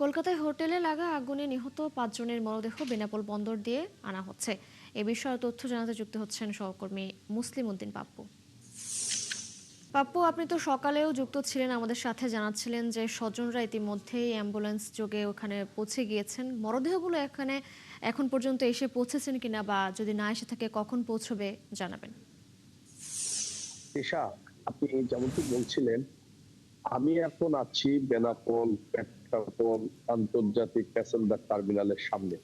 কলকাতায় হোটেলে লাগা আগুনে নিহত ৫ জনের মরদেহ বেনাপোল বন্দর দিয়ে আনা হচ্ছে। এ বিষয়ে তথ্য জানাতে যুক্ত হচ্ছেন সহকর্মী মুসলিম উদ্দিন পাপ্পু। পাপ্পু, আপনি তো সকালেও যুক্ত ছিলেন আমাদের সাথে, জানাচ্ছিলেন যে স্বজনরা ইতিমধ্যেই অ্যাম্বুলেন্স যোগে ওখানে পৌঁছে গিয়েছেন। মরদেহগুলো এখানে এখন পর্যন্ত এসে পৌঁছেছেন কিনা, বা যদি না এসে থাকে কখন পৌঁছবে জানাবেন। তৃষা, আপনি যেমনটি বলছিলেন, আমি এখন আছি বেনাপোল পেট্রাপোল আন্তর্জাতিক প্যাসেঞ্জার টার্মিনালের সামনে।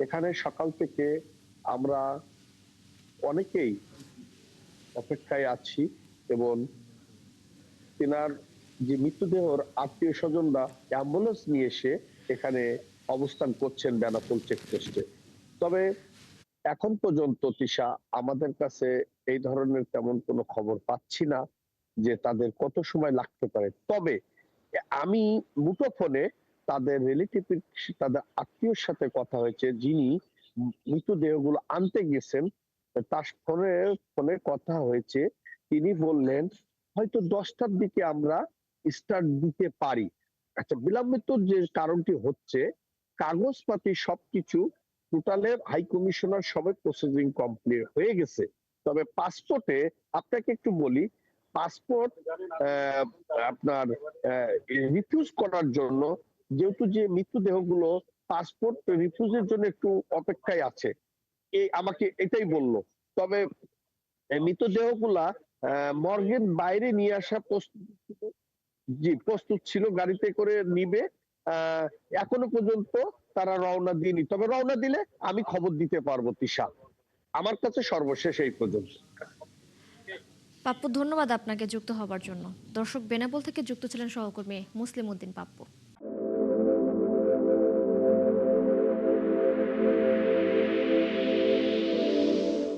এখানে সকাল থেকে আমরা অনেকেই অপেক্ষায় আছি এবং তিনার যে মৃতদেহর আত্মীয় স্বজনরা অ্যাম্বুলেন্স নিয়ে এসে এখানে অবস্থান করছেন বেনাপোল চেকপোস্টে। তবে এখন পর্যন্ত তৃষা, আমাদের কাছে এই ধরনের তেমন কোনো খবর পাচ্ছি না যে তাদের কত সময় লাগতে পারে। তবে আমি মুঠোফোনে তাদের রিলেটিভ, তাদের আত্মীয়র সাথে কথা হয়েছে, যিনি মৃতদেহগুলো আনতে গেছেন, তার ফোনে ফোনে কথা হয়েছে। তিনি বললেন হয়তো 10টার দিকে আমরা স্টার্ট দিতে পারি। আচ্ছা, বিলম্বিত যে কারণটি হচ্ছে, কাগজপাতি সবকিছু টোটালে হাই কমিশনার সবাই প্রসেসিং কমপ্লিট হয়ে গেছে। তবে পাসপোর্টে আপনাকে একটু বলি, পাসপোর্ট আপনার রিফিউজ করার জন্য, যেহেতু যে মৃতদেহগুলো পাসপোর্ট রিফিউজের জন্য একটু অপেক্ষায় আছে, এই আমাকে এটাই বলল। তবে এই মৃতদেহগুলা মর্গের বাইরে নিয়ে আসা প্রস্তুত ছিল, গাড়িতে করে নিবে। আহ, এখনো পর্যন্ত তারা রওনা দিইনি, তবে রওনা দিলে আমি খবর দিতে পারবো তৃষা। আমার কাছে সর্বশেষ এই পর্যন্ত। পাপ্পু, ধন্যবাদ আপনাকে যুক্ত হবার জন্য। দর্শক, বেনাপোল থেকে যুক্ত ছিলেন সহকর্মী মুসলিম উদ্দিন পাপ্পু।